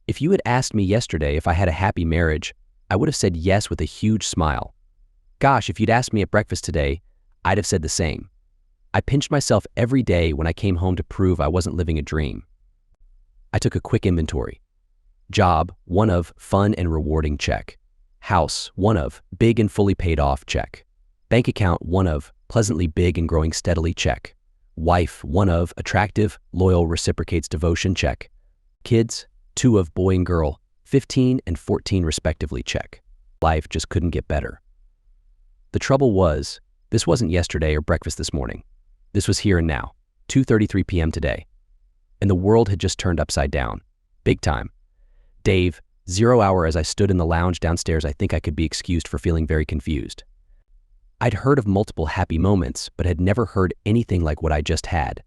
If you had asked me yesterday if I had a happy marriage, I would have said yes with a huge smile. Gosh, if you'd asked me at breakfast today, I'd have said the same. I pinched myself every day when I came home to prove I wasn't living a dream. I took a quick inventory. Job, 1 of, fun and rewarding, check. House, 1 of, big and fully paid off, check. Bank account, 1 of, pleasantly big and growing steadily, check. Wife, 1 of, attractive, loyal, reciprocates devotion, check. Kids, 2 of, boy and girl, 15 and 14 respectively, check. Life just couldn't get better. The trouble was, this wasn't yesterday or breakfast this morning. This was here and now, 2:33 p.m. today. And the world had just turned upside down. Big time. Dave, 0 hour. As I stood in the lounge downstairs, I think I could be excused for feeling very confused. I'd heard of multiple happy moments, but had never heard anything like what I just had.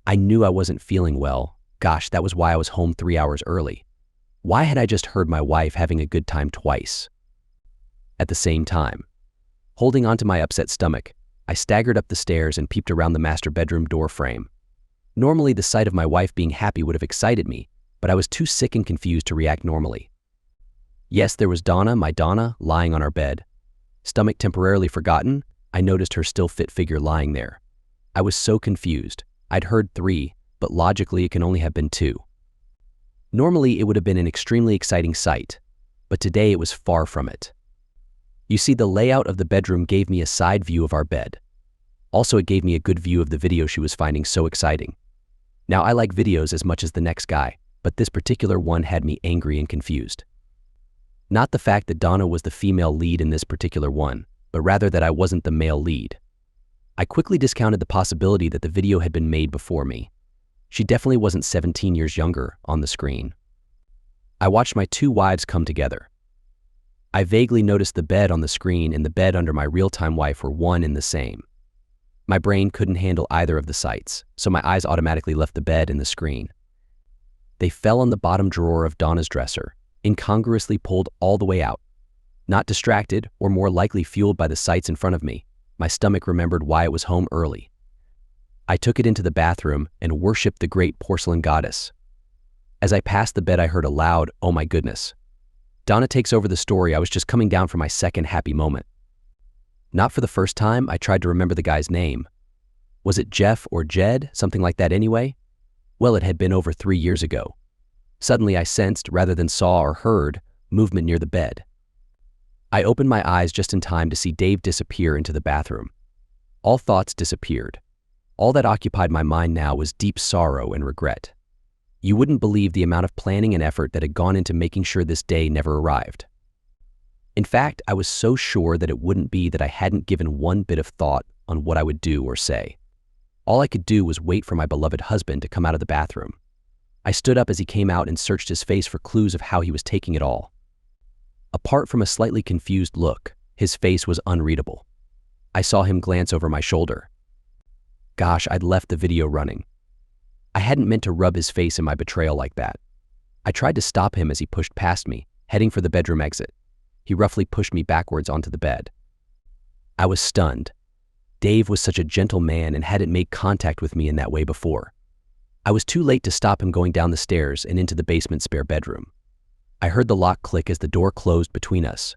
I knew I wasn't feeling well. Gosh, that was why I was home 3 hours early. Why had I just heard my wife having a good time twice? At the same time, holding onto my upset stomach, I staggered up the stairs and peeped around the master bedroom door frame. Normally, the sight of my wife being happy would have excited me, but I was too sick and confused to react normally. Yes, there was Donna, my Donna, lying on our bed. Stomach temporarily forgotten, I noticed her still fit figure lying there. I was so confused. I'd heard 3, but logically it can only have been 2. Normally, it would have been an extremely exciting sight, but today it was far from it. You see, the layout of the bedroom gave me a side view of our bed. Also, it gave me a good view of the video she was finding so exciting. Now, I like videos as much as the next guy, but this particular one had me angry and confused. Not the fact that Donna was the female lead in this particular one, but rather that I wasn't the male lead. I quickly discounted the possibility that the video had been made before me. She definitely wasn't 17 years younger on the screen. I watched my 2 wives come together. I vaguely noticed the bed on the screen and the bed under my real-time wife were one and the same. My brain couldn't handle either of the sights, so my eyes automatically left the bed and the screen. They fell on the bottom drawer of Donna's dresser, incongruously pulled all the way out. Not distracted, or more likely fueled by the sights in front of me, my stomach remembered why it was home early. I took it into the bathroom and worshipped the great porcelain goddess. As I passed the bed, I heard a loud, "Oh my goodness." Donna takes over the story. I was just coming down from my second happy moment. Not for the first time, I tried to remember the guy's name. Was it Jeff or Jed, something like that anyway? Well, it had been over 3 years ago. Suddenly I sensed, rather than saw or heard, movement near the bed. I opened my eyes just in time to see Dave disappear into the bathroom. All thoughts disappeared. All that occupied my mind now was deep sorrow and regret. You wouldn't believe the amount of planning and effort that had gone into making sure this day never arrived. In fact, I was so sure that it wouldn't be that I hadn't given one bit of thought on what I would do or say. All I could do was wait for my beloved husband to come out of the bathroom. I stood up as he came out and searched his face for clues of how he was taking it all. Apart from a slightly confused look, his face was unreadable. I saw him glance over my shoulder. Gosh, I'd left the video running. I hadn't meant to rub his face in my betrayal like that. I tried to stop him as he pushed past me, heading for the bedroom exit. He roughly pushed me backwards onto the bed. I was stunned. Dave was such a gentle man and hadn't made contact with me in that way before. I was too late to stop him going down the stairs and into the basement spare bedroom. I heard the lock click as the door closed between us.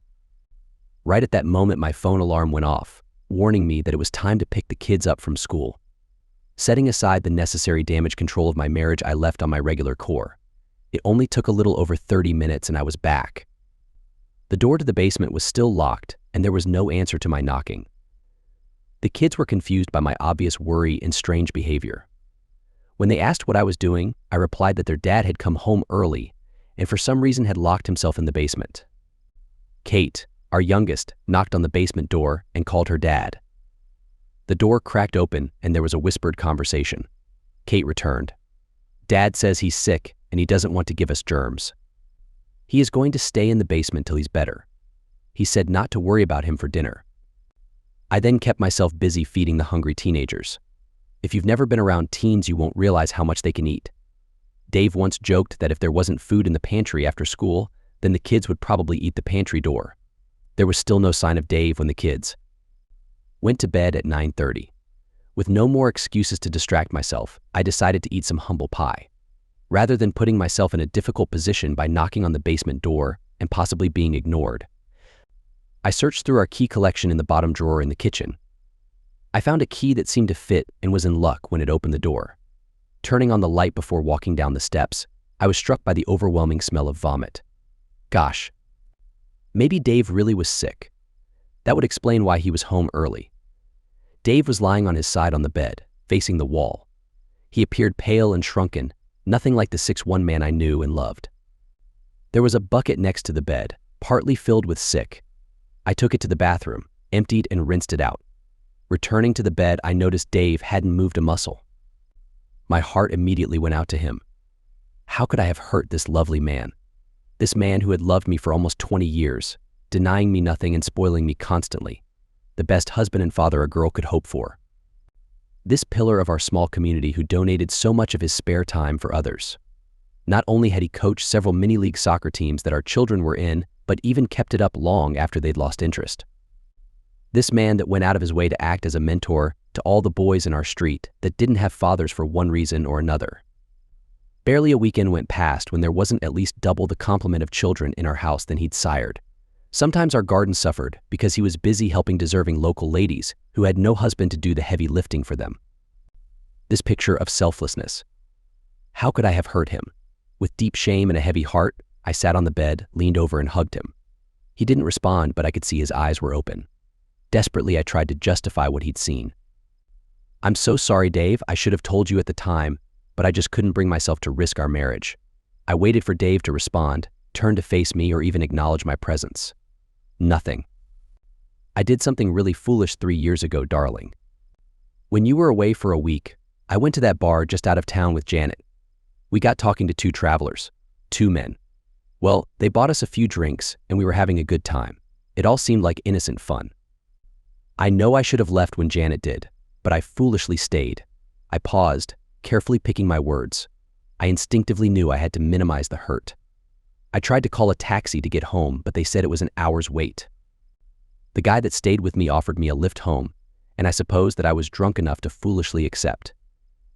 Right at that moment, my phone alarm went off, warning me that it was time to pick the kids up from school. Setting aside the necessary damage control of my marriage, I left on my regular core. It only took a little over 30 minutes and I was back. The door to the basement was still locked and there was no answer to my knocking. The kids were confused by my obvious worry and strange behavior. When they asked what I was doing, I replied that their dad had come home early and for some reason had locked himself in the basement. Kate, our youngest, knocked on the basement door and called her dad. The door cracked open and there was a whispered conversation. Kate returned. Dad says he's sick and he doesn't want to give us germs. He is going to stay in the basement till he's better. He said not to worry about him for dinner. I then kept myself busy feeding the hungry teenagers. If you've never been around teens, you won't realize how much they can eat. Dave once joked that if there wasn't food in the pantry after school, then the kids would probably eat the pantry door. There was still no sign of Dave when the kids went to bed at 9:30. With no more excuses to distract myself, I decided to eat some humble pie. rather than putting myself in a difficult position by knocking on the basement door and possibly being ignored. I searched through our key collection in the bottom drawer in the kitchen. I found a key that seemed to fit and was in luck when it opened the door. Turning on the light before walking down the steps, I was struck by the overwhelming smell of vomit. Gosh, maybe Dave really was sick. That would explain why he was home early. Dave was lying on his side on the bed, facing the wall. He appeared pale and shrunken, nothing like the 6'1" man I knew and loved. There was a bucket next to the bed, partly filled with sick. I took it to the bathroom, emptied and rinsed it out. Returning to the bed, I noticed Dave hadn't moved a muscle. My heart immediately went out to him. How could I have hurt this lovely man? This man who had loved me for almost 20 years, denying me nothing and spoiling me constantly. The best husband and father a girl could hope for. This pillar of our small community who donated so much of his spare time for others. Not only had he coached several mini-league soccer teams that our children were in, but even kept it up long after they'd lost interest. This man that went out of his way to act as a mentor to all the boys in our street that didn't have fathers for one reason or another. Barely a weekend went past when there wasn't at least double the complement of children in our house than he'd sired. Sometimes our garden suffered because he was busy helping deserving local ladies who had no husband to do the heavy lifting for them. This picture of selflessness. How could I have hurt him? With deep shame and a heavy heart, I sat on the bed, leaned over and hugged him. He didn't respond, but I could see his eyes were open. Desperately, I tried to justify what he'd seen. I'm so sorry, Dave. I should have told you at the time, but I just couldn't bring myself to risk our marriage. I waited for Dave to respond, turn to face me, or even acknowledge my presence. Nothing. I did something really foolish 3 years ago, darling. When you were away for a week, I went to that bar just out of town with Janet. We got talking to 2 travelers, 2 men. Well, they bought us a few drinks and we were having a good time. It all seemed like innocent fun. I know I should have left when Janet did, but I foolishly stayed. I paused, carefully picking my words. I instinctively knew I had to minimize the hurt. I tried to call a taxi to get home, but they said it was an hour's wait. The guy that stayed with me offered me a lift home, and I suppose that I was drunk enough to foolishly accept.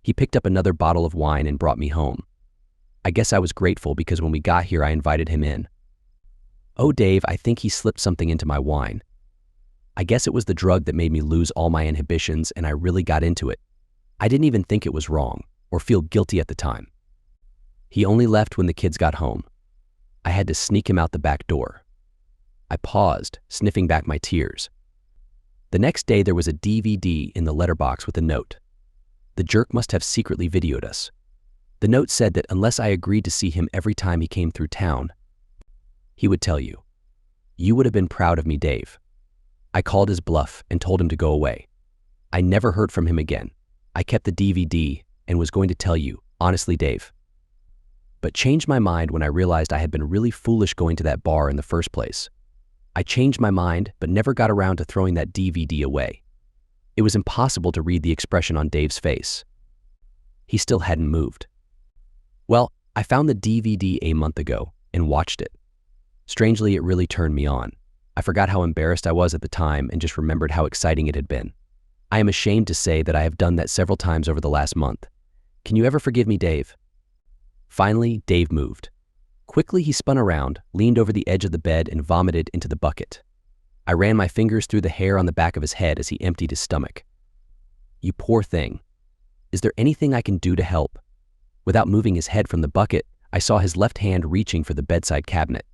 He picked up another bottle of wine and brought me home. I guess I was grateful because when we got here I invited him in. Oh, Dave, I think he slipped something into my wine. I guess it was the drug that made me lose all my inhibitions and I really got into it. I didn't even think it was wrong or feel guilty at the time. He only left when the kids got home. I had to sneak him out the back door. I paused, sniffing back my tears. The next day there was a DVD in the letterbox with a note. The jerk must have secretly videoed us. The note said that unless I agreed to see him every time he came through town, he would tell you. You would have been proud of me, Dave. I called his bluff and told him to go away. I never heard from him again. I kept the DVD and was going to tell you, honestly, Dave. But changed my mind when I realized I had been really foolish going to that bar in the first place. I changed my mind, but never got around to throwing that DVD away. It was impossible to read the expression on Dave's face. He still hadn't moved. Well, I found the DVD a month ago and watched it. Strangely, it really turned me on. I forgot how embarrassed I was at the time and just remembered how exciting it had been. I am ashamed to say that I have done that several times over the last month. Can you ever forgive me, Dave? Finally, Dave moved. Quickly, he spun around, leaned over the edge of the bed, and vomited into the bucket. I ran my fingers through the hair on the back of his head as he emptied his stomach. You poor thing. Is there anything I can do to help? Without moving his head from the bucket, I saw his left hand reaching for the bedside cabinet.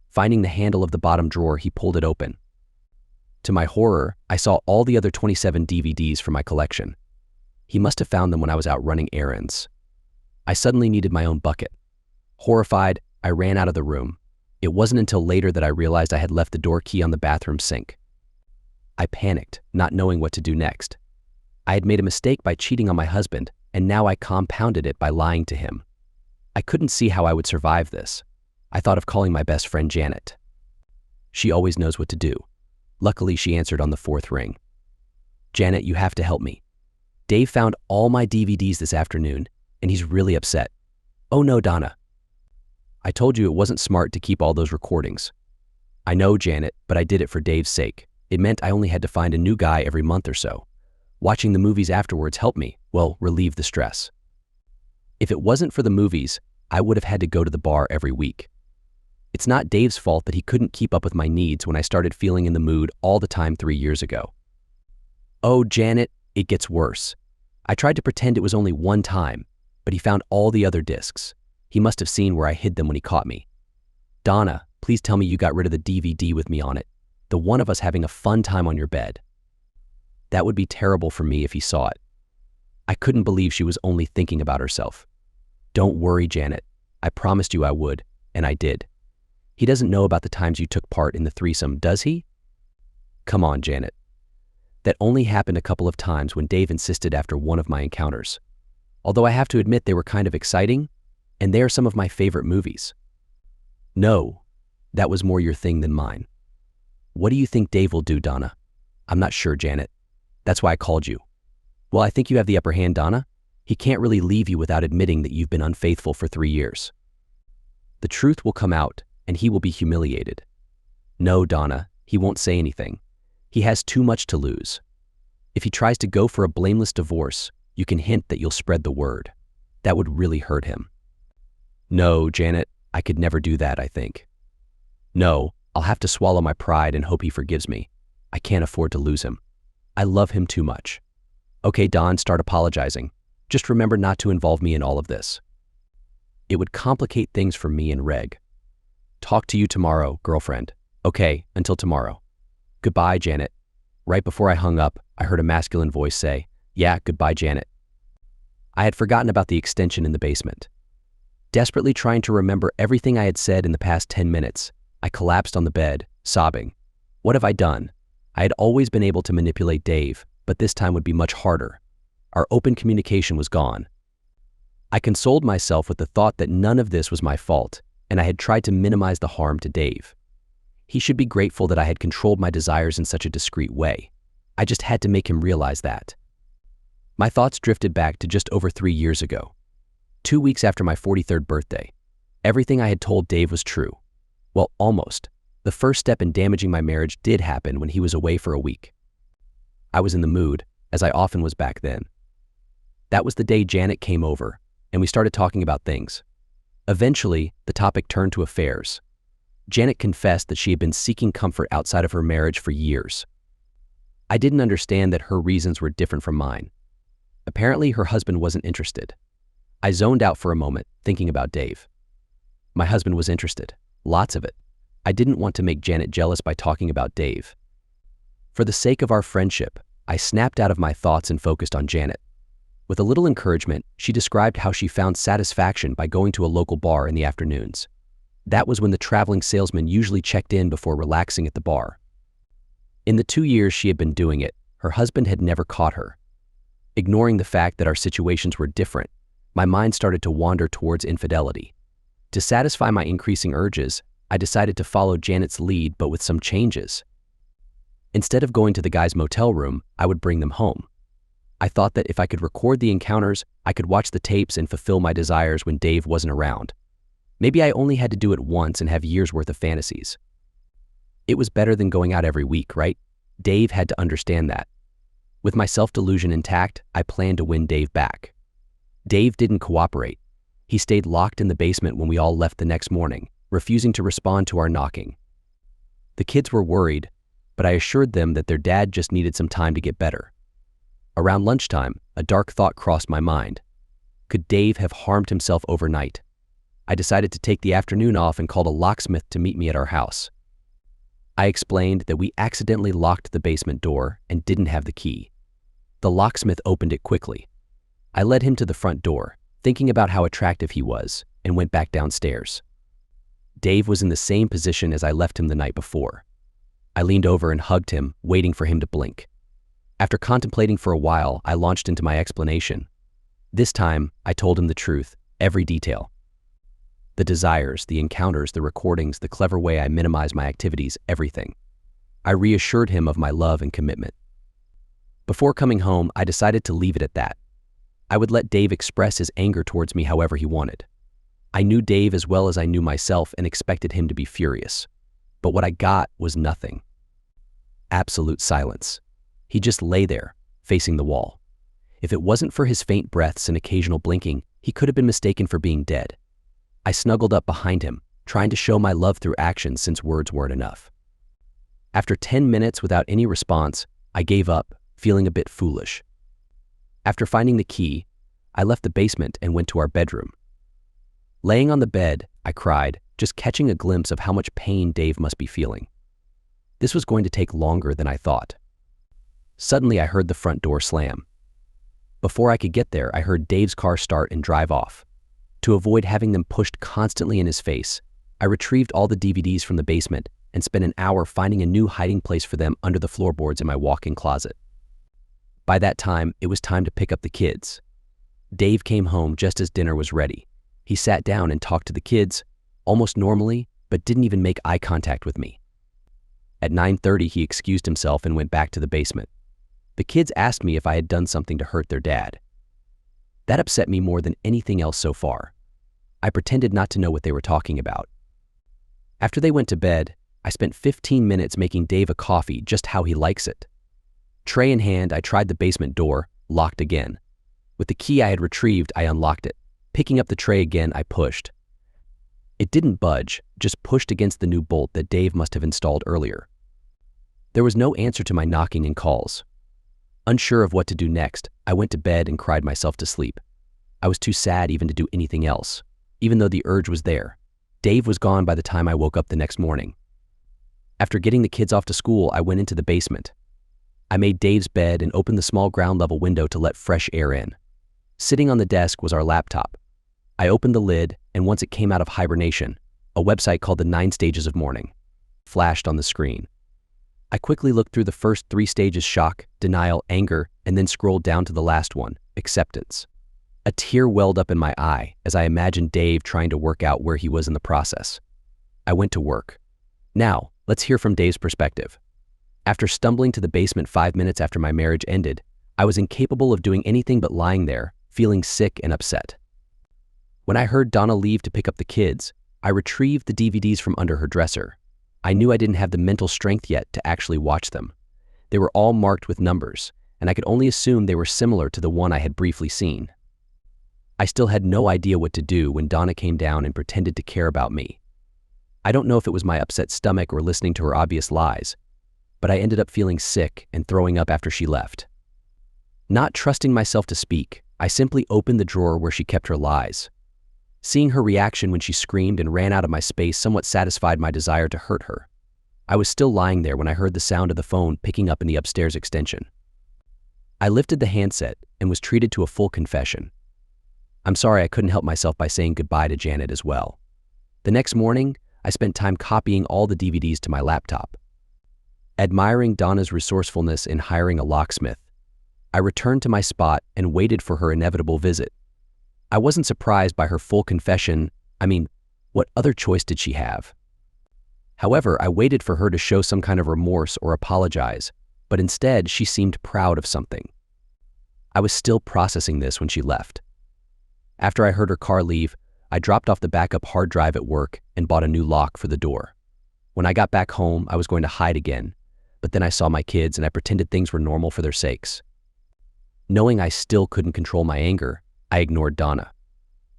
Finding the handle of the bottom drawer, he pulled it open. To my horror, I saw all the other 27 DVDs from my collection. He must have found them when I was out running errands. I suddenly needed my own bucket. Horrified, I ran out of the room. It wasn't until later that I realized I had left the door key on the bathroom sink. I panicked, not knowing what to do next. I had made a mistake by cheating on my husband, and now I compounded it by lying to him. I couldn't see how I would survive this. I thought of calling my best friend Janet. She always knows what to do. Luckily, she answered on the 4th ring. Janet, you have to help me. Dave found all my DVDs this afternoon, and he's really upset. Oh no, Donna. I told you it wasn't smart to keep all those recordings. I know, Janet, but I did it for Dave's sake. It meant I only had to find a new guy every month or so. Watching the movies afterwards helped me, well, relieve the stress. If it wasn't for the movies, I would have had to go to the bar every week. It's not Dave's fault that he couldn't keep up with my needs when I started feeling in the mood all the time 3 years ago. Oh, Janet, it gets worse. I tried to pretend it was only one time, but he found all the other discs. He must have seen where I hid them when he caught me. Donna, please tell me you got rid of the DVD with me on it, the one of us having a fun time on your bed. That would be terrible for me if he saw it. I couldn't believe she was only thinking about herself. Don't worry, Janet. I promised you I would, and I did. He doesn't know about the times you took part in the threesome, does he? Come on, Janet. That only happened a couple of times when Dave insisted after one of my encounters. Although I have to admit they were kind of exciting, and they are some of my favorite movies. No, that was more your thing than mine. What do you think Dave will do, Donna? I'm not sure, Janet. That's why I called you. Well, I think you have the upper hand, Donna. He can't really leave you without admitting that you've been unfaithful for 3 years. The truth will come out, and he will be humiliated. No, Donna, he won't say anything. He has too much to lose. If he tries to go for a blameless divorce, you can hint that you'll spread the word. That would really hurt him. No, Janet, I could never do that, I think. No, I'll have to swallow my pride and hope he forgives me. I can't afford to lose him. I love him too much. Okay, Don, start apologizing. Just remember not to involve me in all of this. It would complicate things for me and Reg. Talk to you tomorrow, girlfriend. Okay, until tomorrow. Goodbye, Janet. Right before I hung up, I heard a masculine voice say, "Yeah, goodbye, Janet." I had forgotten about the extension in the basement. Desperately trying to remember everything I had said in the past 10 minutes, I collapsed on the bed, sobbing. What have I done? I had always been able to manipulate Dave, but this time would be much harder. Our open communication was gone. I consoled myself with the thought that none of this was my fault, and I had tried to minimize the harm to Dave. He should be grateful that I had controlled my desires in such a discreet way. I just had to make him realize that. My thoughts drifted back to just over 3 years ago. 2 weeks after my 43rd birthday. Everything I had told Dave was true. Well, almost. The first step in damaging my marriage did happen when he was away for a week. I was in the mood, as I often was back then. That was the day Janet came over, and we started talking about things. Eventually, the topic turned to affairs. Janet confessed that she had been seeking comfort outside of her marriage for years. I didn't understand that her reasons were different from mine. Apparently, her husband wasn't interested. I zoned out for a moment, thinking about Dave. My husband was interested. Lots of it. I didn't want to make Janet jealous by talking about Dave. For the sake of our friendship, I snapped out of my thoughts and focused on Janet. With a little encouragement, she described how she found satisfaction by going to a local bar in the afternoons. That was when the traveling salesman usually checked in before relaxing at the bar. In the 2 years she had been doing it, her husband had never caught her. Ignoring the fact that our situations were different, my mind started to wander towards infidelity. To satisfy my increasing urges, I decided to follow Janet's lead, but with some changes. Instead of going to the guy's motel room, I would bring them home. I thought that if I could record the encounters, I could watch the tapes and fulfill my desires when Dave wasn't around. Maybe I only had to do it once and have years' worth of fantasies. It was better than going out every week, right? Dave had to understand that. With my self-delusion intact, I planned to win Dave back. Dave didn't cooperate. He stayed locked in the basement when we all left the next morning, refusing to respond to our knocking. The kids were worried, but I assured them that their dad just needed some time to get better. Around lunchtime, a dark thought crossed my mind. Could Dave have harmed himself overnight? I decided to take the afternoon off and called a locksmith to meet me at our house. I explained that we accidentally locked the basement door and didn't have the key. The locksmith opened it quickly. I led him to the front door, thinking about how attractive he was, and went back downstairs. Dave was in the same position as I left him the night before. I leaned over and hugged him, waiting for him to blink. After contemplating for a while, I launched into my explanation. This time, I told him the truth, every detail. The desires, the encounters, the recordings, the clever way I minimize my activities, everything. I reassured him of my love and commitment. Before coming home, I decided to leave it at that. I would let Dave express his anger towards me however he wanted. I knew Dave as well as I knew myself and expected him to be furious. But what I got was nothing. Absolute silence. He just lay there, facing the wall. If it wasn't for his faint breaths and occasional blinking, He could have been mistaken for being dead. I snuggled up behind him, trying to show my love through actions since words weren't enough. After 10 minutes without any response, I gave up, feeling a bit foolish. After finding the key, I left the basement and went to our bedroom. Laying on the bed, I cried, just catching a glimpse of how much pain Dave must be feeling. This was going to take longer than I thought. Suddenly, I heard the front door slam. Before I could get there, I heard Dave's car start and drive off. To avoid having them pushed constantly in his face, I retrieved all the DVDs from the basement and spent an hour finding a new hiding place for them under the floorboards in my walk-in closet. By that time, it was time to pick up the kids. Dave came home just as dinner was ready. He sat down and talked to the kids, almost normally, but didn't even make eye contact with me. At 9:30, he excused himself and went back to the basement. The kids asked me if I had done something to hurt their dad. That upset me more than anything else so far. I pretended not to know what they were talking about. After they went to bed, I spent 15 minutes making Dave a coffee just how he likes it. Tray in hand, I tried the basement door, locked again. With the key I had retrieved, I unlocked it. Picking up the tray again, I pushed. It didn't budge, just pushed against the new bolt that Dave must have installed earlier. There was no answer to my knocking and calls. Unsure of what to do next, I went to bed and cried myself to sleep. I was too sad even to do anything else, even though the urge was there. Dave was gone by the time I woke up the next morning. After getting the kids off to school, I went into the basement. I made Dave's bed and opened the small ground-level window to let fresh air in. Sitting on the desk was our laptop. I opened the lid, and once it came out of hibernation, a website called the 9 Stages of Mourning flashed on the screen. I quickly looked through the first 3 stages: shock, denial, anger, and then scrolled down to the last one, acceptance. A tear welled up in my eye as I imagined Dave trying to work out where he was in the process. I went to work. Now, let's hear from Dave's perspective. After stumbling to the basement 5 minutes after my marriage ended, I was incapable of doing anything but lying there, feeling sick and upset. When I heard Donna leave to pick up the kids, I retrieved the DVDs from under her dresser. I knew I didn't have the mental strength yet to actually watch them. They were all marked with numbers, and I could only assume they were similar to the one I had briefly seen. I still had no idea what to do when Donna came down and pretended to care about me. I don't know if it was my upset stomach or listening to her obvious lies, but I ended up feeling sick and throwing up after she left. Not trusting myself to speak, I simply opened the drawer where she kept her lies. Seeing her reaction when she screamed and ran out of my space somewhat satisfied my desire to hurt her. I was still lying there when I heard the sound of the phone picking up in the upstairs extension. I lifted the handset and was treated to a full confession. I'm sorry I couldn't help myself by saying goodbye to Janet as well. The next morning, I spent time copying all the DVDs to my laptop. Admiring Donna's resourcefulness in hiring a locksmith, I returned to my spot and waited for her inevitable visit. I wasn't surprised by her full confession. What other choice did she have? However, I waited for her to show some kind of remorse or apologize, but instead she seemed proud of something. I was still processing this when she left. After I heard her car leave, I dropped off the backup hard drive at work and bought a new lock for the door. When I got back home, I was going to hide again, but then I saw my kids and I pretended things were normal for their sakes. Knowing I still couldn't control my anger, I ignored Donna.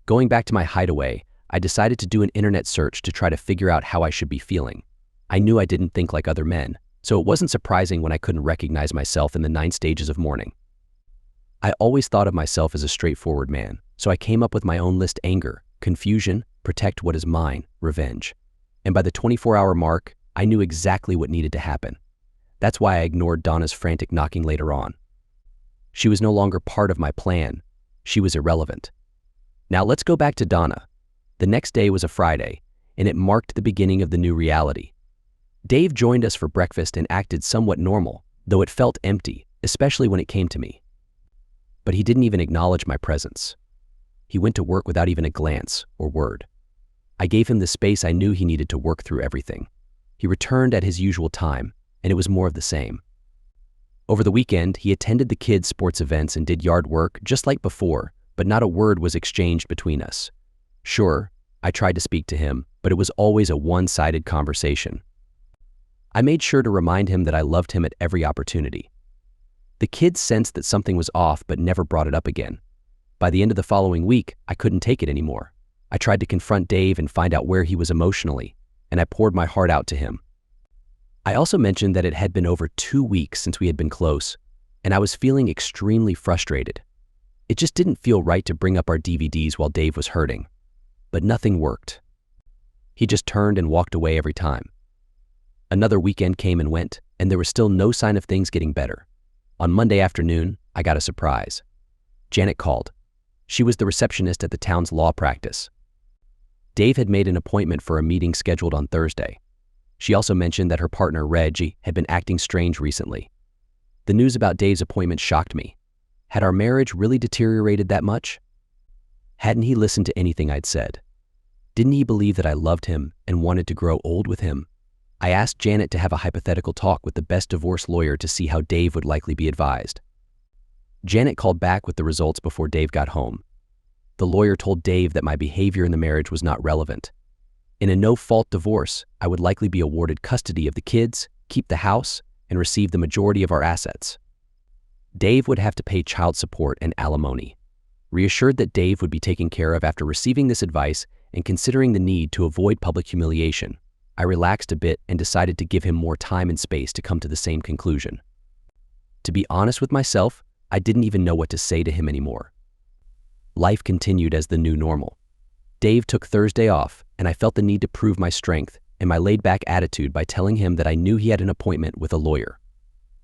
Going back to my hideaway, I decided to do an internet search to try to figure out how I should be feeling. I knew I didn't think like other men, so it wasn't surprising when I couldn't recognize myself in the 9 stages of mourning. I always thought of myself as a straightforward man, so I came up with my own list: anger, confusion, protect what is mine, revenge. And by the 24-hour mark, I knew exactly what needed to happen. That's why I ignored Donna's frantic knocking later on. She was no longer part of my plan. She was irrelevant. Now let's go back to Donna. The next day was a Friday, and it marked the beginning of the new reality. Dave joined us for breakfast and acted somewhat normal, though it felt empty, especially when it came to me. But he didn't even acknowledge my presence. He went to work without even a glance or word. I gave him the space I knew he needed to work through everything. He returned at his usual time, and it was more of the same. Over the weekend, he attended the kids' sports events and did yard work just like before, but not a word was exchanged between us. Sure, I tried to speak to him, but it was always a one-sided conversation. I made sure to remind him that I loved him at every opportunity. The kids sensed that something was off but never brought it up again. By the end of the following week, I couldn't take it anymore. I tried to confront Dave and find out where he was emotionally, and I poured my heart out to him. I also mentioned that it had been over 2 weeks since we had been close, and I was feeling extremely frustrated. It just didn't feel right to bring up our DVDs while Dave was hurting. But nothing worked. He just turned and walked away every time. Another weekend came and went, and there was still no sign of things getting better. On Monday afternoon, I got a surprise. Janet called. She was the receptionist at the town's law practice. Dave had made an appointment for a meeting scheduled on Thursday. She also mentioned that her partner, Reggie, had been acting strange recently. The news about Dave's appointment shocked me. Had our marriage really deteriorated that much? Hadn't he listened to anything I'd said? Didn't he believe that I loved him and wanted to grow old with him? I asked Janet to have a hypothetical talk with the best divorce lawyer to see how Dave would likely be advised. Janet called back with the results before Dave got home. The lawyer told Dave that my behavior in the marriage was not relevant. In a no-fault divorce, I would likely be awarded custody of the kids, keep the house, and receive the majority of our assets. Dave would have to pay child support and alimony. Reassured that Dave would be taken care of after receiving this advice and considering the need to avoid public humiliation, I relaxed a bit and decided to give him more time and space to come to the same conclusion. To be honest with myself, I didn't even know what to say to him anymore. Life continued as the new normal. Dave took Thursday off, and I felt the need to prove my strength and my laid-back attitude by telling him that I knew he had an appointment with a lawyer.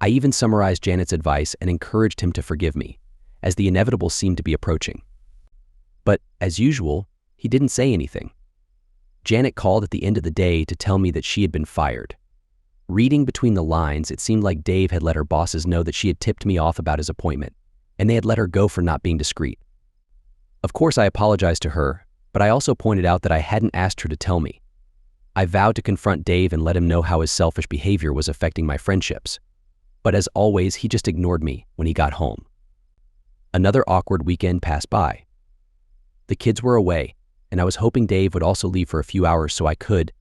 I even summarized Janet's advice and encouraged him to forgive me, as the inevitable seemed to be approaching. But, as usual, he didn't say anything. Janet called at the end of the day to tell me that she had been fired. Reading between the lines, it seemed like Dave had let her bosses know that she had tipped me off about his appointment, and they had let her go for not being discreet. Of course, I apologized to her, but I also pointed out that I hadn't asked her to tell me. I vowed to confront Dave and let him know how his selfish behavior was affecting my friendships. But as always, he just ignored me when he got home. Another awkward weekend passed by. The kids were away, and I was hoping Dave would also leave for a few hours so I could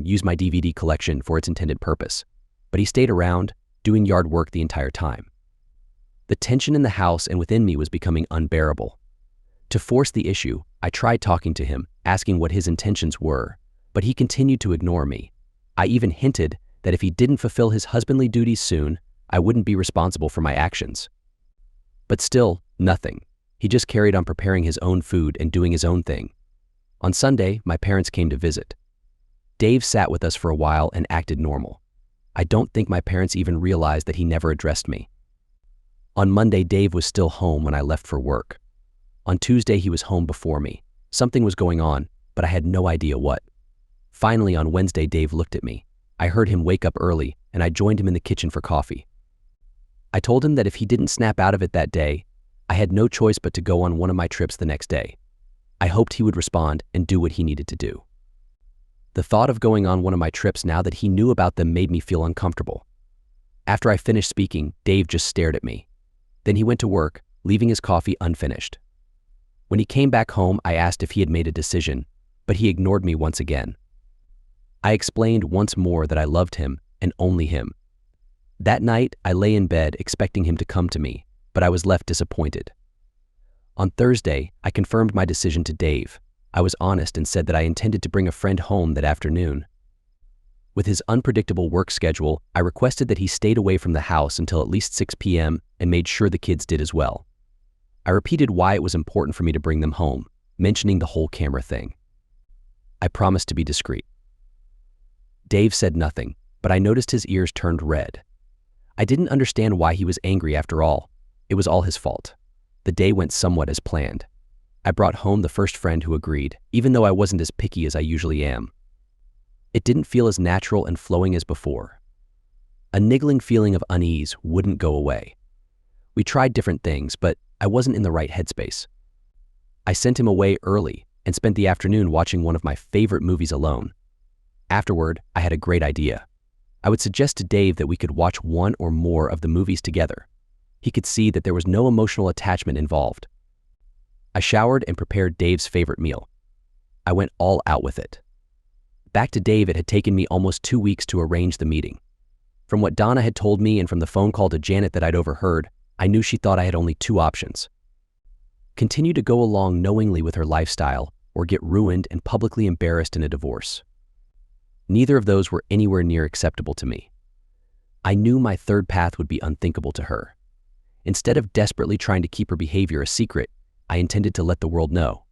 use my DVD collection for its intended purpose. But he stayed around, doing yard work the entire time. The tension in the house and within me was becoming unbearable. To force the issue, I tried talking to him, asking what his intentions were, but he continued to ignore me. I even hinted that if he didn't fulfill his husbandly duties soon, I wouldn't be responsible for my actions. But still, nothing. He just carried on preparing his own food and doing his own thing. On Sunday, my parents came to visit. Dave sat with us for a while and acted normal. I don't think my parents even realized that he never addressed me. On Monday, Dave was still home when I left for work. On Tuesday, he was home before me. Something was going on, but I had no idea what. Finally, on Wednesday, Dave looked at me. I heard him wake up early, and I joined him in the kitchen for coffee. I told him that if he didn't snap out of it that day, I had no choice but to go on one of my trips the next day. I hoped he would respond and do what he needed to do. The thought of going on one of my trips now that he knew about them made me feel uncomfortable. After I finished speaking, Dave just stared at me. Then he went to work, leaving his coffee unfinished. When he came back home, I asked if he had made a decision, but he ignored me once again. I explained once more that I loved him and only him. That night, I lay in bed expecting him to come to me, but I was left disappointed. On Thursday, I confirmed my decision to Dave. I was honest and said that I intended to bring a friend home that afternoon. With his unpredictable work schedule, I requested that he stayed away from the house until at least 6 p.m. and made sure the kids did as well. I repeated why it was important for me to bring them home, mentioning the whole camera thing. I promised to be discreet. Dave said nothing, but I noticed his ears turned red. I didn't understand why he was angry after all. It was all his fault. The day went somewhat as planned. I brought home the first friend who agreed, even though I wasn't as picky as I usually am. It didn't feel as natural and flowing as before. A niggling feeling of unease wouldn't go away. We tried different things, but I wasn't in the right headspace. I sent him away early and spent the afternoon watching one of my favorite movies alone. Afterward, I had a great idea. I would suggest to Dave that we could watch one or more of the movies together. He could see that there was no emotional attachment involved. I showered and prepared Dave's favorite meal. I went all out with it. Back to Dave, it had taken me almost 2 weeks to arrange the meeting. From what Donna had told me and from the phone call to Janet that I'd overheard, I knew she thought I had only 2 options. continue to go along knowingly with her lifestyle, or get ruined and publicly embarrassed in a divorce. Neither of those were anywhere near acceptable to me. I knew my third path would be unthinkable to her. Instead of desperately trying to keep her behavior a secret, I intended to let the world know.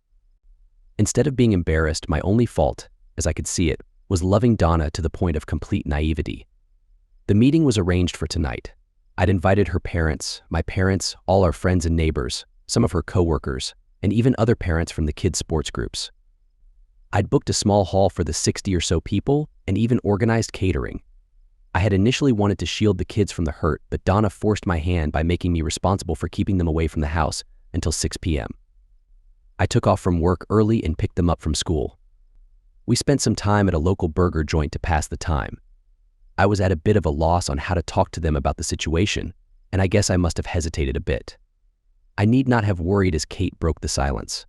Instead of being embarrassed, my only fault, as I could see it, was loving Donna to the point of complete naivety. The meeting was arranged for tonight. I'd invited her parents, my parents, all our friends and neighbors, some of her coworkers, and even other parents from the kids' sports groups. I'd booked a small hall for the 60 or so people and even organized catering. I had initially wanted to shield the kids from the hurt, but Donna forced my hand by making me responsible for keeping them away from the house until 6 p.m. I took off from work early and picked them up from school. We spent some time at a local burger joint to pass the time. I was at a bit of a loss on how to talk to them about the situation, and I guess I must have hesitated a bit. I need not have worried as Kate broke the silence.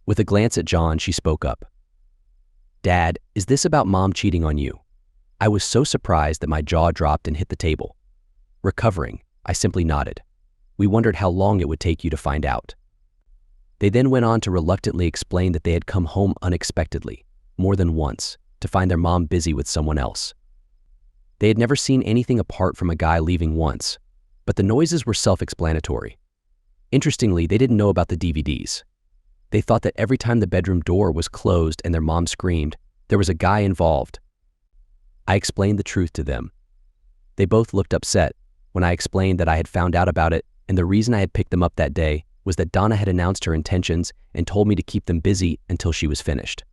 With a glance at John, she spoke up. "Dad, is this about Mom cheating on you?" I was so surprised that my jaw dropped and hit the table. Recovering, I simply nodded. We wondered how long it would take you to find out. They then went on to reluctantly explain that they had come home unexpectedly, more than once, to find their mom busy with someone else. They had never seen anything apart from a guy leaving once, but the noises were self-explanatory. Interestingly, they didn't know about the DVDs. They thought that every time the bedroom door was closed and their mom screamed, there was a guy involved. I explained the truth to them. They both looked upset when I explained that I had found out about it, and the reason I had picked them up that day was that Donna had announced her intentions and told me to keep them busy until she was finished.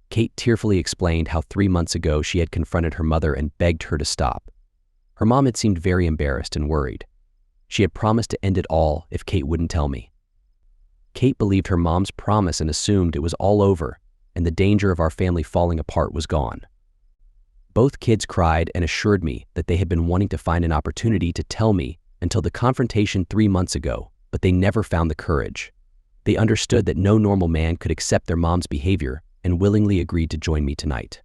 Kate tearfully explained how 3 months ago she had confronted her mother and begged her to stop. Her mom had seemed very embarrassed and worried. She had promised to end it all if Kate wouldn't tell me. Kate believed her mom's promise and assumed it was all over, and the danger of our family falling apart was gone. Both kids cried and assured me that they had been wanting to find an opportunity to tell me until the confrontation 3 months ago, but they never found the courage. They understood that no normal man could accept their mom's behavior and willingly agreed to join me tonight.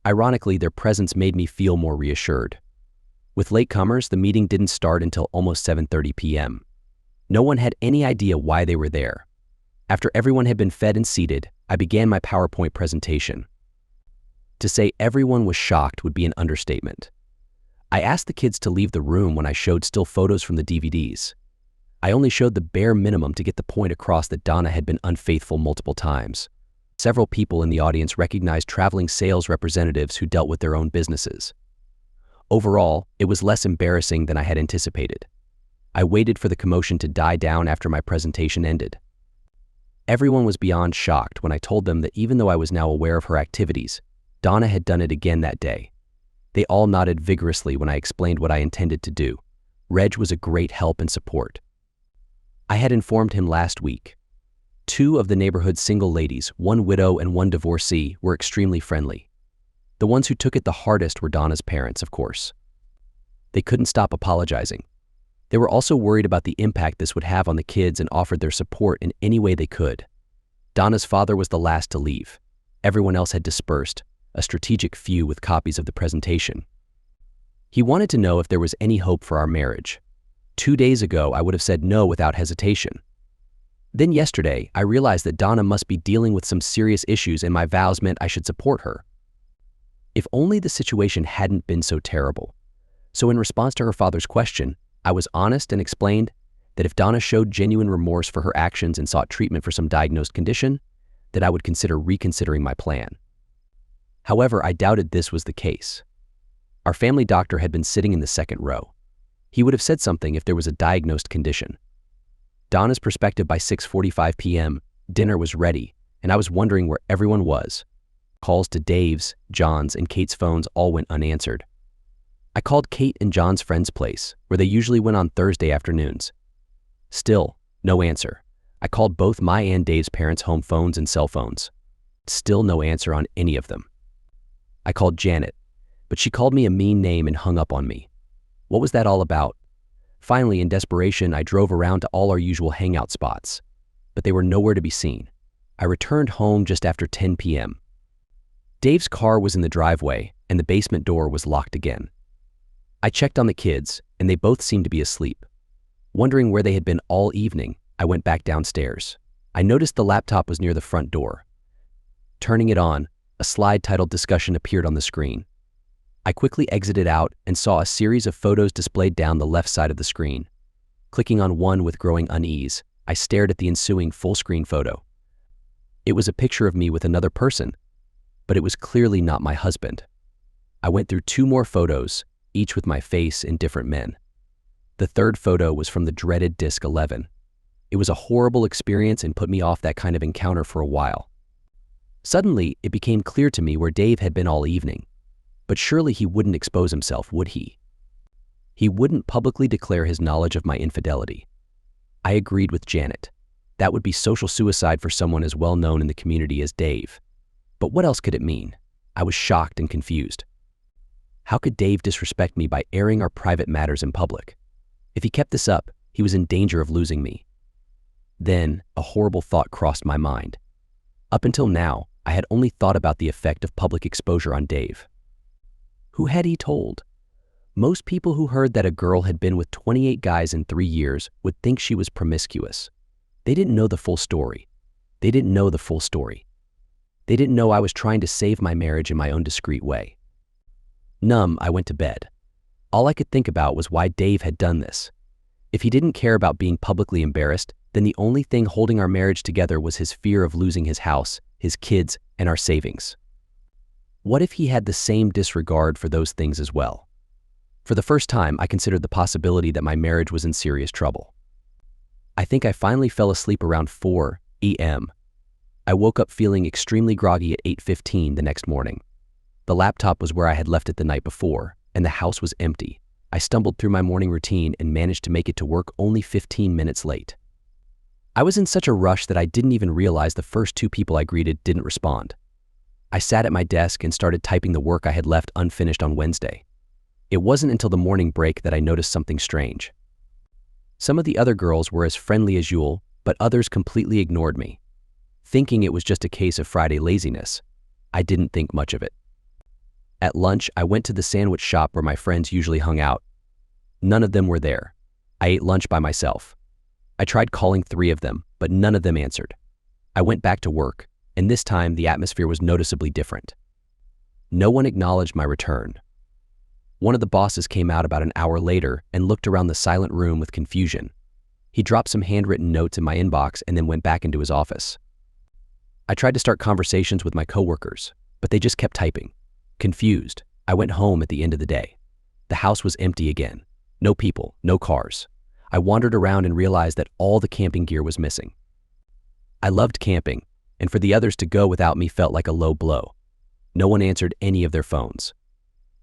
Ironically, their presence made me feel more reassured. With latecomers, the meeting didn't start until almost 7:30 p.m. No one had any idea why they were there. After everyone had been fed and seated, I began my PowerPoint presentation. To say everyone was shocked would be an understatement. I asked the kids to leave the room when I showed still photos from the DVDs. I only showed the bare minimum to get the point across that Donna had been unfaithful multiple times. Several people in the audience recognized traveling sales representatives who dealt with their own businesses. Overall, it was less embarrassing than I had anticipated. I waited for the commotion to die down after my presentation ended. Everyone was beyond shocked when I told them that even though I was now aware of her activities, Donna had done it again that day. They all nodded vigorously when I explained what I intended to do. Reg was a great help and support. I had informed him last week. 2 of the neighborhood's single ladies, one widow and one divorcee, were extremely friendly. The ones who took it the hardest were Donna's parents, of course. They couldn't stop apologizing. They were also worried about the impact this would have on the kids and offered their support in any way they could. Donna's father was the last to leave. Everyone else had dispersed, a strategic few with copies of the presentation. He wanted to know if there was any hope for our marriage. 2 days ago, I would have said no without hesitation. Then yesterday, I realized that Donna must be dealing with some serious issues and my vows meant I should support her. If only the situation hadn't been so terrible. So in response to her father's question, I was honest and explained that if Donna showed genuine remorse for her actions and sought treatment for some diagnosed condition, that I would consider reconsidering my plan. However, I doubted this was the case. Our family doctor had been sitting in the second row. He would have said something if there was a diagnosed condition. Donna's perspective by 6:45 p.m., dinner was ready, and I was wondering where everyone was. Calls to Dave's, John's, and Kate's phones all went unanswered. I called Kate and John's friend's place, where they usually went on Thursday afternoons. Still, no answer. I called both my and Dave's parents' home phones and cell phones. Still no answer on any of them. I called Janet, but she called me a mean name and hung up on me. What was that all about? Finally, in desperation, I drove around to all our usual hangout spots, but they were nowhere to be seen. I returned home just after 10 p.m. Dave's car was in the driveway, and the basement door was locked again. I checked on the kids, and they both seemed to be asleep. Wondering where they had been all evening, I went back downstairs. I noticed the laptop was near the front door. Turning it on, a slide titled Discussion appeared on the screen. I quickly exited out and saw a series of photos displayed down the left side of the screen. Clicking on one with growing unease, I stared at the ensuing full-screen photo. It was a picture of me with another person, but it was clearly not my husband. I went through 2 more photos, each with my face and different men. The third photo was from the dreaded Disc 11. It was a horrible experience and put me off that kind of encounter for a while. Suddenly, it became clear to me where Dave had been all evening. But surely he wouldn't expose himself, would he? He wouldn't publicly declare his knowledge of my infidelity. I agreed with Janet. That would be social suicide for someone as well known in the community as Dave. But what else could it mean? I was shocked and confused. How could Dave disrespect me by airing our private matters in public? If he kept this up, he was in danger of losing me. Then, a horrible thought crossed my mind. Up until now, I had only thought about the effect of public exposure on Dave. Who had he told? Most people who heard that a girl had been with 28 guys in 3 years would think she was promiscuous. They didn't know the full story. They didn't know the full story. They didn't know I was trying to save my marriage in my own discreet way. Numb, I went to bed. All I could think about was why Dave had done this. If he didn't care about being publicly embarrassed, then the only thing holding our marriage together was his fear of losing his house, his kids, and our savings. What if he had the same disregard for those things as well? For the first time, I considered the possibility that my marriage was in serious trouble. I think I finally fell asleep around 4 a.m. I woke up feeling extremely groggy at 8:15 the next morning. The laptop was where I had left it the night before, and the house was empty. I stumbled through my morning routine and managed to make it to work only 15 minutes late. I was in such a rush that I didn't even realize the first 2 people I greeted didn't respond. I sat at my desk and started typing the work I had left unfinished on Wednesday. It wasn't until the morning break that I noticed something strange. Some of the other girls were as friendly as usual, but others completely ignored me. Thinking it was just a case of Friday laziness, I didn't think much of it. At lunch, I went to the sandwich shop where my friends usually hung out. None of them were there. I ate lunch by myself. I tried calling 3 of them, but none of them answered. I went back to work, and this time the atmosphere was noticeably different. No one acknowledged my return. One of the bosses came out about an hour later and looked around the silent room with confusion. He dropped some handwritten notes in my inbox and then went back into his office. I tried to start conversations with my coworkers, but they just kept typing. Confused, I went home at the end of the day. The house was empty again. No people, no cars. I wandered around and realized that all the camping gear was missing. I loved camping, and for the others to go without me felt like a low blow. No one answered any of their phones.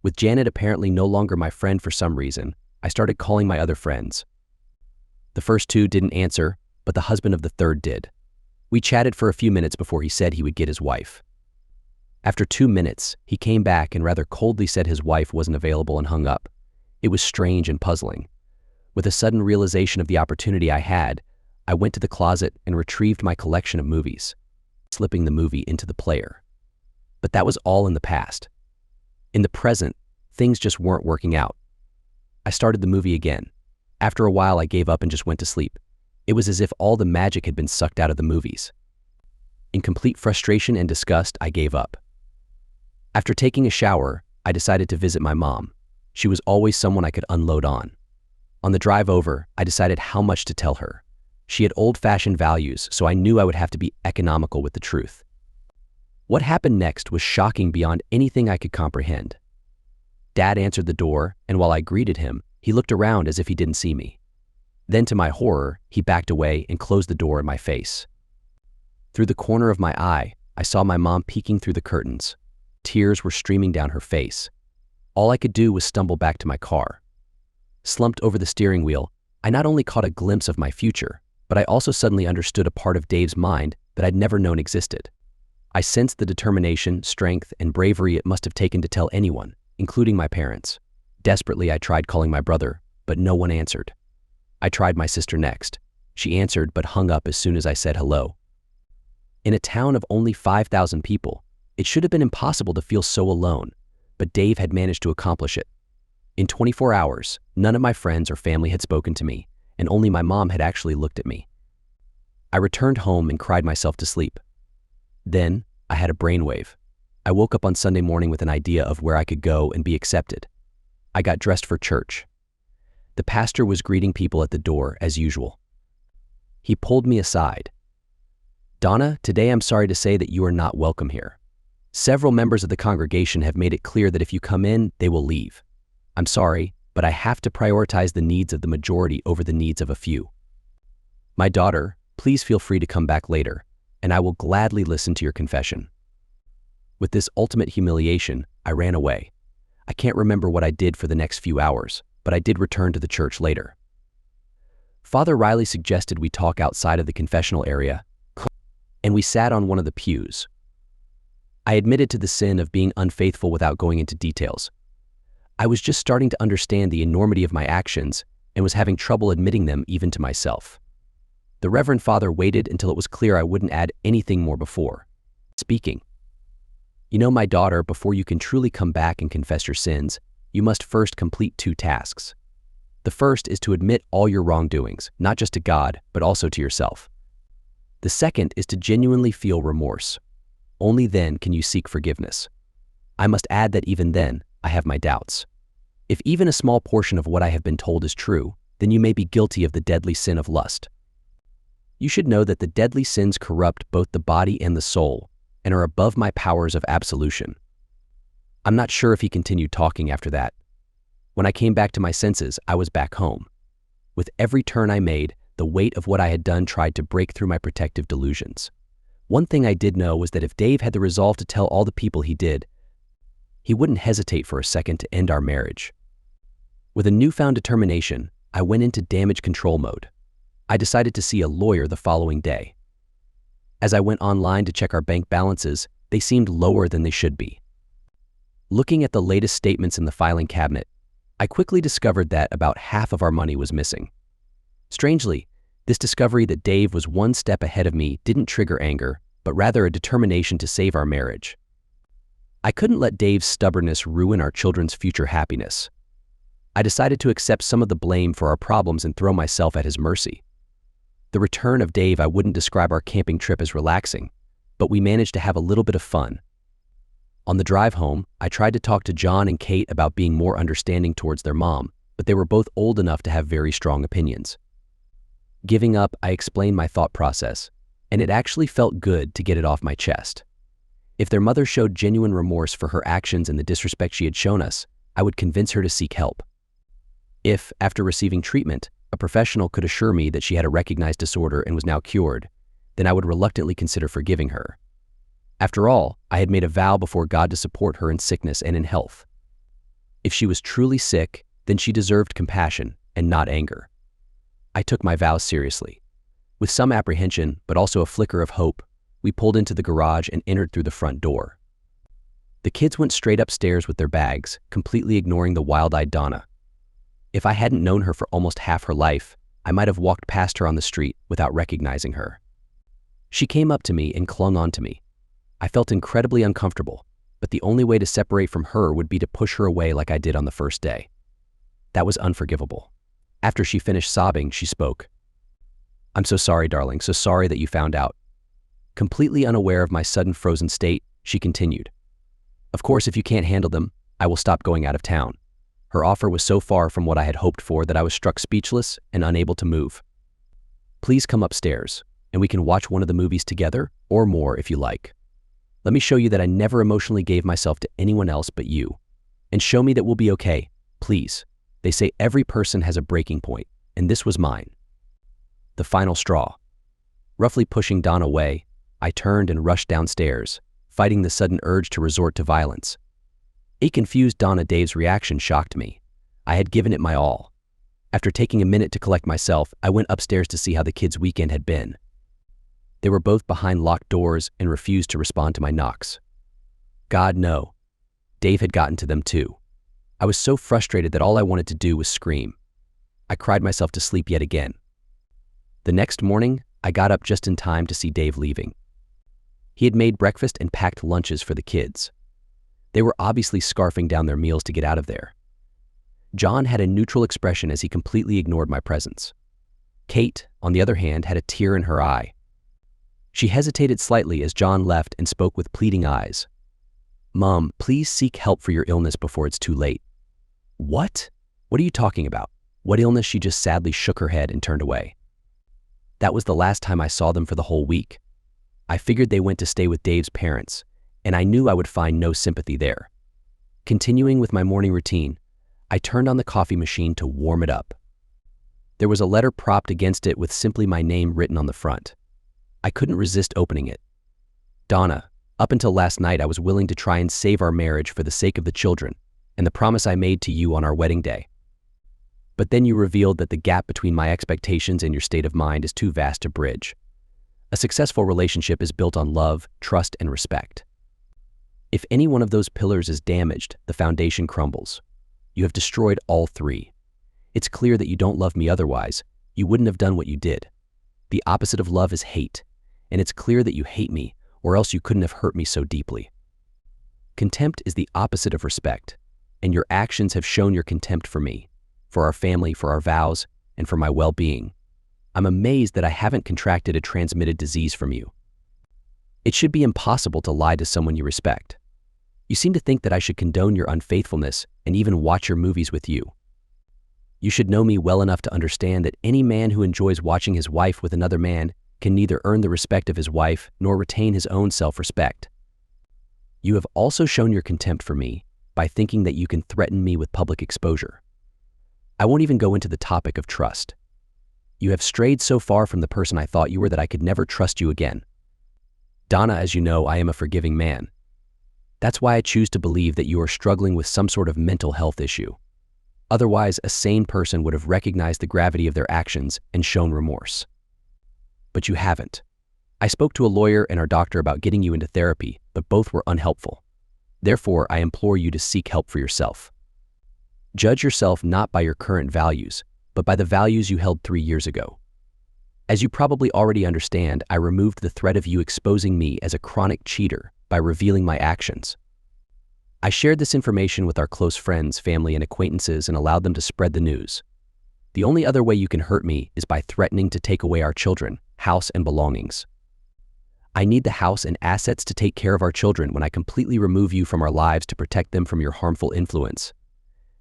With Janet apparently no longer my friend for some reason, I started calling my other friends. The first 2 didn't answer, but the husband of the third did. We chatted for a few minutes before he said he would get his wife. After 2 minutes, he came back and rather coldly said his wife wasn't available and hung up. It was strange and puzzling. With a sudden realization of the opportunity I had, I went to the closet and retrieved my collection of movies, slipping the movie into the player. But that was all in the past. In the present, things just weren't working out. I started the movie again. After a while, I gave up and just went to sleep. It was as if all the magic had been sucked out of the movies. In complete frustration and disgust, I gave up. After taking a shower, I decided to visit my mom. She was always someone I could unload on. On the drive over, I decided how much to tell her. She had old-fashioned values, so I knew I would have to be economical with the truth. What happened next was shocking beyond anything I could comprehend. Dad answered the door, and while I greeted him, he looked around as if he didn't see me. Then, to my horror, he backed away and closed the door in my face. Through the corner of my eye, I saw my mom peeking through the curtains. Tears were streaming down her face. All I could do was stumble back to my car. Slumped over the steering wheel, I not only caught a glimpse of my future, but I also suddenly understood a part of Dave's mind that I'd never known existed. I sensed the determination, strength, and bravery it must have taken to tell anyone, including my parents. Desperately, I tried calling my brother, but no one answered. I tried my sister next. She answered but hung up as soon as I said hello. In a town of only 5,000 people, it should have been impossible to feel so alone, but Dave had managed to accomplish it. In 24 hours, none of my friends or family had spoken to me, and only my mom had actually looked at me. I returned home and cried myself to sleep. Then, I had a brainwave. I woke up on Sunday morning with an idea of where I could go and be accepted. I got dressed for church. The pastor was greeting people at the door, as usual. He pulled me aside. "Donna, today I'm sorry to say that you are not welcome here. Several members of the congregation have made it clear that if you come in, they will leave. I'm sorry, but I have to prioritize the needs of the majority over the needs of a few. My daughter, please feel free to come back later, and I will gladly listen to your confession." With this ultimate humiliation, I ran away. I can't remember what I did for the next few hours, but I did return to the church later. Father Riley suggested we talk outside of the confessional area, and we sat on one of the pews. I admitted to the sin of being unfaithful without going into details. I was just starting to understand the enormity of my actions and was having trouble admitting them even to myself. The Reverend Father waited until it was clear I wouldn't add anything more before speaking. "You know, my daughter, before you can truly come back and confess your sins, you must first complete 2 tasks. The first is to admit all your wrongdoings, not just to God, but also to yourself. The second is to genuinely feel remorse. Only then can you seek forgiveness. I must add that even then, I have my doubts. If even a small portion of what I have been told is true, then you may be guilty of the deadly sin of lust. You should know that the deadly sins corrupt both the body and the soul, and are above my powers of absolution." I'm not sure if he continued talking after that. When I came back to my senses, I was back home. With every turn I made, the weight of what I had done tried to break through my protective delusions. One thing I did know was that if Dave had the resolve to tell all the people he did, he wouldn't hesitate for a second to end our marriage. With a newfound determination, I went into damage control mode. I decided to see a lawyer the following day. As I went online to check our bank balances, they seemed lower than they should be. Looking at the latest statements in the filing cabinet, I quickly discovered that about half of our money was missing. Strangely, this discovery that Dave was one step ahead of me didn't trigger anger, but rather a determination to save our marriage. I couldn't let Dave's stubbornness ruin our children's future happiness. I decided to accept some of the blame for our problems and throw myself at his mercy. The return of Dave, I wouldn't describe our camping trip as relaxing, but we managed to have a little bit of fun. On the drive home, I tried to talk to John and Kate about being more understanding towards their mom, but they were both old enough to have very strong opinions. Giving up, I explained my thought process, and it actually felt good to get it off my chest. If their mother showed genuine remorse for her actions and the disrespect she had shown us, I would convince her to seek help. If, after receiving treatment, a professional could assure me that she had a recognized disorder and was now cured, then I would reluctantly consider forgiving her. After all, I had made a vow before God to support her in sickness and in health. If she was truly sick, then she deserved compassion and not anger. I took my vows seriously. With some apprehension, but also a flicker of hope, we pulled into the garage and entered through the front door. The kids went straight upstairs with their bags, completely ignoring the wild-eyed Donna. If I hadn't known her for almost half her life, I might have walked past her on the street without recognizing her. She came up to me and clung on to me. I felt incredibly uncomfortable, but the only way to separate from her would be to push her away like I did on the first day. That was unforgivable. After she finished sobbing, she spoke. "I'm so sorry, darling, so sorry that you found out." Completely unaware of my sudden frozen state, she continued. "Of course, if you can't handle them, I will stop going out of town." Her offer was so far from what I had hoped for that I was struck speechless and unable to move. "Please come upstairs, and we can watch one of the movies together, or more if you like. Let me show you that I never emotionally gave myself to anyone else but you. And show me that we'll be okay, please. They say every person has a breaking point, and this was mine." The final straw. Roughly pushing Don away, I turned and rushed downstairs, fighting the sudden urge to resort to violence. A confused Donna Dave's reaction shocked me. I had given it my all. After taking a minute to collect myself, I went upstairs to see how the kids' weekend had been. They were both behind locked doors and refused to respond to my knocks. God, no. Dave had gotten to them too. I was so frustrated that all I wanted to do was scream. I cried myself to sleep yet again. The next morning, I got up just in time to see Dave leaving. He had made breakfast and packed lunches for the kids. They were obviously scarfing down their meals to get out of there. John had a neutral expression as he completely ignored my presence. Kate, on the other hand, had a tear in her eye, She hesitated slightly as John left and spoke with pleading eyes. "Mom, please seek help for your illness before it's too late." "What? What are you talking about? What illness?" She just sadly shook her head and turned away. That was the last time I saw them for the whole week. I figured they went to stay with Dave's parents, and I knew I would find no sympathy there. Continuing with my morning routine, I turned on the coffee machine to warm it up. There was a letter propped against it with simply my name written on the front. I couldn't resist opening it. "Donna, up until last night I was willing to try and save our marriage for the sake of the children and the promise I made to you on our wedding day. But then you revealed that the gap between my expectations and your state of mind is too vast to bridge. A successful relationship is built on love, trust, and respect. If any one of those pillars is damaged, the foundation crumbles. You have destroyed all three. It's clear that you don't love me, otherwise you wouldn't have done what you did. The opposite of love is hate, and it's clear that you hate me, or else you couldn't have hurt me so deeply. Contempt is the opposite of respect, and your actions have shown your contempt for me, for our family, for our vows, and for my well-being. I'm amazed that I haven't contracted a transmitted disease from you. It should be impossible to lie to someone you respect. You seem to think that I should condone your unfaithfulness and even watch your movies with you. You should know me well enough to understand that any man who enjoys watching his wife with another man can neither earn the respect of his wife nor retain his own self-respect. You have also shown your contempt for me by thinking that you can threaten me with public exposure. I won't even go into the topic of trust. You have strayed so far from the person I thought you were that I could never trust you again. Donna, as you know, I am a forgiving man. That's why I choose to believe that you are struggling with some sort of mental health issue. Otherwise, a sane person would have recognized the gravity of their actions and shown remorse. But you haven't. I spoke to a lawyer and our doctor about getting you into therapy, but both were unhelpful. Therefore, I implore you to seek help for yourself. Judge yourself not by your current values, but by the values you held 3 years ago. As you probably already understand, I removed the threat of you exposing me as a chronic cheater by revealing my actions. I shared this information with our close friends, family, and acquaintances and allowed them to spread the news. The only other way you can hurt me is by threatening to take away our children, house, and belongings. I need the house and assets to take care of our children when I completely remove you from our lives to protect them from your harmful influence.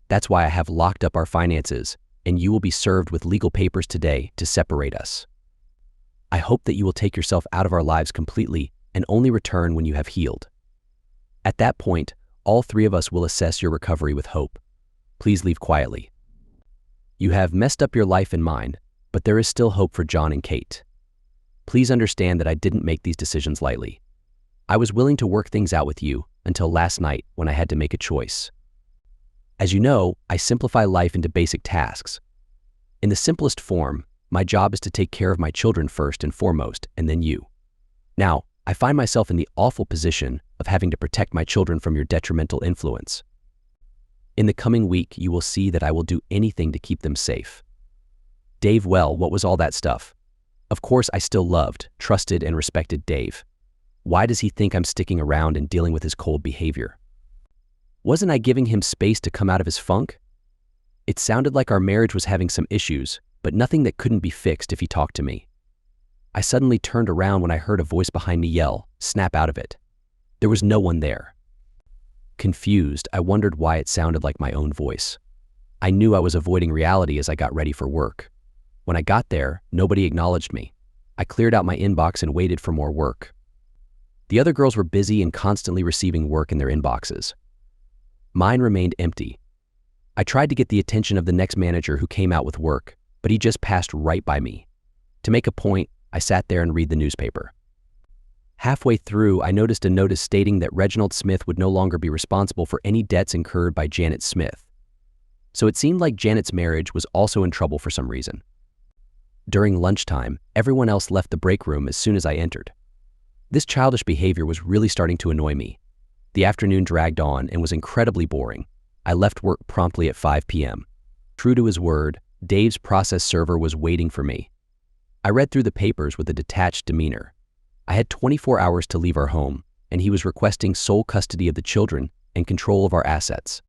That's why I have locked up our finances, and you will be served with legal papers today to separate us. I hope that you will take yourself out of our lives completely and only return when you have healed. At that point, all three of us will assess your recovery with hope. Please leave quietly. You have messed up your life and mine, but there is still hope for John and Kate. Please understand that I didn't make these decisions lightly. I was willing to work things out with you until last night when I had to make a choice. As you know, I simplify life into basic tasks. In the simplest form, my job is to take care of my children first and foremost, and then you. Now, I find myself in the awful position of having to protect my children from your detrimental influence. In the coming week, you will see that I will do anything to keep them safe. Dave, well, what was all that stuff? Of course, I still loved, trusted, and respected Dave. Why does he think I'm sticking around and dealing with his cold behavior? Wasn't I giving him space to come out of his funk? It sounded like our marriage was having some issues, but nothing that couldn't be fixed if he talked to me. I suddenly turned around when I heard a voice behind me yell, "Snap out of it." There was no one there. Confused, I wondered why it sounded like my own voice. I knew I was avoiding reality as I got ready for work. When I got there, nobody acknowledged me. I cleared out my inbox and waited for more work. The other girls were busy and constantly receiving work in their inboxes. Mine remained empty. I tried to get the attention of the next manager who came out with work, but he just passed right by me. To make a point, I sat there and read the newspaper. Halfway through, I noticed a notice stating that Reginald Smith would no longer be responsible for any debts incurred by Janet Smith. So it seemed like Janet's marriage was also in trouble for some reason. During lunchtime, everyone else left the break room as soon as I entered. This childish behavior was really starting to annoy me. The afternoon dragged on and was incredibly boring. I left work promptly at 5 p.m. True to his word, Dave's process server was waiting for me. I read through the papers with a detached demeanor. I had 24 hours to leave our home, and he was requesting sole custody of the children and control of our assets.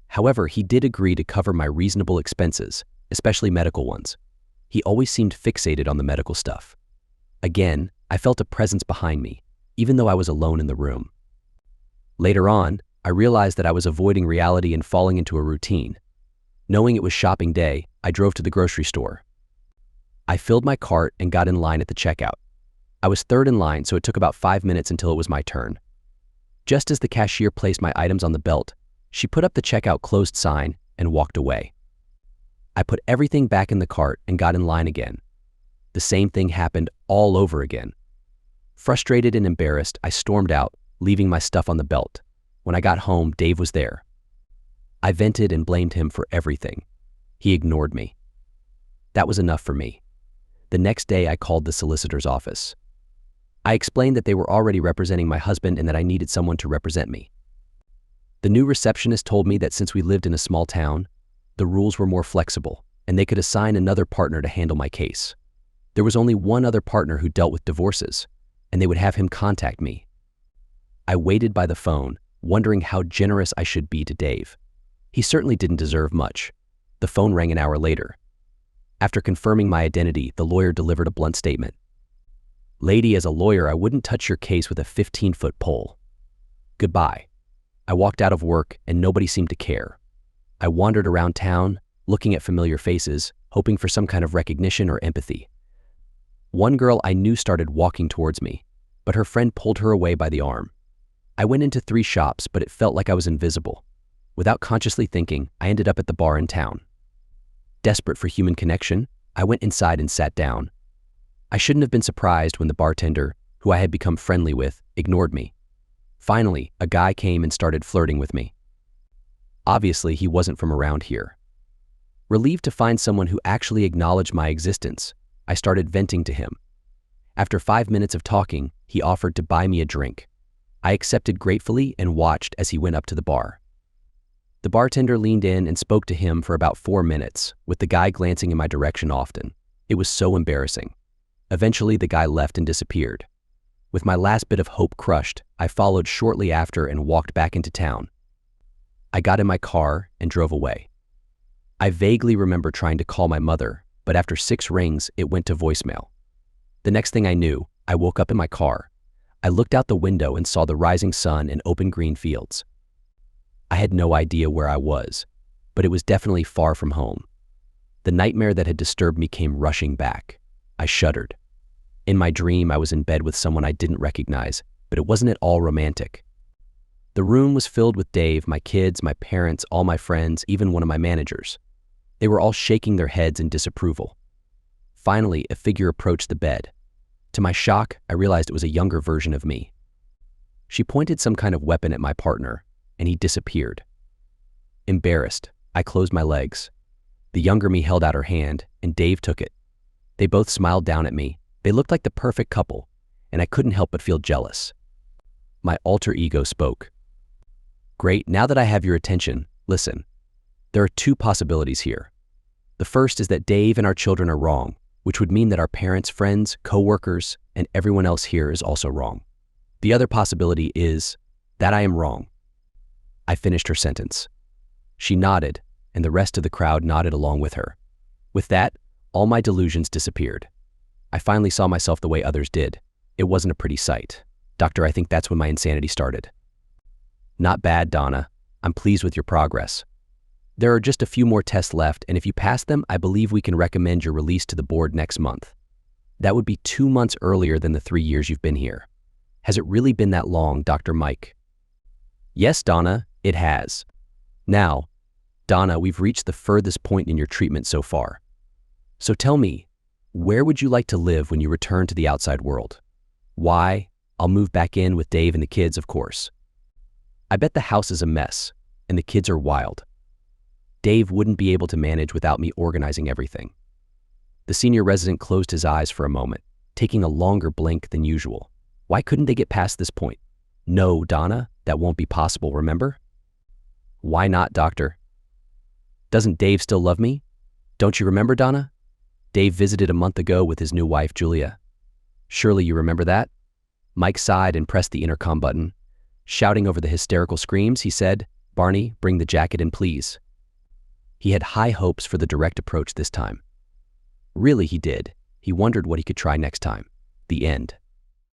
However, he did agree to cover my reasonable expenses, especially medical ones. He always seemed fixated on the medical stuff. Again, I felt a presence behind me, even though I was alone in the room. Later on, I realized that I was avoiding reality and falling into a routine. Knowing it was shopping day, I drove to the grocery store. I filled my cart and got in line at the checkout. I was third in line, so it took about 5 minutes until it was my turn. Just as the cashier placed my items on the belt, she put up the checkout closed sign and walked away. I put everything back in the cart and got in line again. The same thing happened all over again. Frustrated and embarrassed, I stormed out, leaving my stuff on the belt. When I got home, Dave was there. I vented and blamed him for everything. He ignored me. That was enough for me. The next day, I called the solicitor's office. I explained that they were already representing my husband and that I needed someone to represent me. The new receptionist told me that since we lived in a small town, the rules were more flexible and they could assign another partner to handle my case. There was only one other partner who dealt with divorces, and they would have him contact me. I waited by the phone, wondering how generous I should be to Dave. He certainly didn't deserve much. The phone rang an hour later. After confirming my identity, the lawyer delivered a blunt statement. "Lady, as a lawyer, I wouldn't touch your case with a 15-foot pole. Goodbye." I walked out of work and nobody seemed to care. I wandered around town, looking at familiar faces, hoping for some kind of recognition or empathy. One girl I knew started walking towards me, but her friend pulled her away by the arm. I went into 3 shops, but it felt like I was invisible. Without consciously thinking, I ended up at the bar in town. Desperate for human connection, I went inside and sat down. I shouldn't have been surprised when the bartender, who I had become friendly with, ignored me. Finally, a guy came and started flirting with me. Obviously, he wasn't from around here. Relieved to find someone who actually acknowledged my existence, I started venting to him. After 5 minutes of talking, he offered to buy me a drink. I accepted gratefully and watched as he went up to the bar. The bartender leaned in and spoke to him for about 4 minutes, with the guy glancing in my direction often. It was so embarrassing. Eventually, the guy left and disappeared. With my last bit of hope crushed, I followed shortly after and walked back into town. I got in my car and drove away. I vaguely remember trying to call my mother, but after 6 rings, it went to voicemail. The next thing I knew, I woke up in my car. I looked out the window and saw the rising sun and open green fields. I had no idea where I was, but it was definitely far from home. The nightmare that had disturbed me came rushing back. I shuddered. In my dream, I was in bed with someone I didn't recognize, but it wasn't at all romantic. The room was filled with Dave, my kids, my parents, all my friends, even one of my managers. They were all shaking their heads in disapproval. Finally, a figure approached the bed. To my shock, I realized it was a younger version of me. She pointed some kind of weapon at my partner, and he disappeared. Embarrassed, I closed my legs. The younger me held out her hand, and Dave took it. They both smiled down at me. They looked like the perfect couple, and I couldn't help but feel jealous. My alter ego spoke. "Great, now that I have your attention, listen. There are 2 possibilities here. The first is that Dave and our children are wrong, which would mean that our parents, friends, co-workers, and everyone else here is also wrong. The other possibility is that I am wrong." I finished her sentence. She nodded, and the rest of the crowd nodded along with her. With that, all my delusions disappeared. I finally saw myself the way others did. It wasn't a pretty sight. Doctor, I think that's when my insanity started. "Not bad, Donna. I'm pleased with your progress. There are just a few more tests left, and if you pass them, I believe we can recommend your release to the board next month. That would be 2 months earlier than the 3 years you've been here. Has it really been that long, Dr. Mike?" "Yes, Donna, it has. Now, Donna, we've reached the furthest point in your treatment so far. So tell me, where would you like to live when you return to the outside world?" "Why, I'll move back in with Dave and the kids, of course. I bet the house is a mess, and the kids are wild. Dave wouldn't be able to manage without me organizing everything." The senior resident closed his eyes for a moment, taking a longer blink than usual. Why couldn't they get past this point? "No, Donna, that won't be possible, remember?" "Why not, doctor?" "Doesn't Dave still love me? Don't you remember, Donna? Dave visited a month ago with his new wife, Julia. Surely you remember that?" Mike sighed and pressed the intercom button. Shouting over the hysterical screams, he said, "Barney, bring the jacket in, please." He had high hopes for the direct approach this time. Really, he did. He wondered what he could try next time. The end.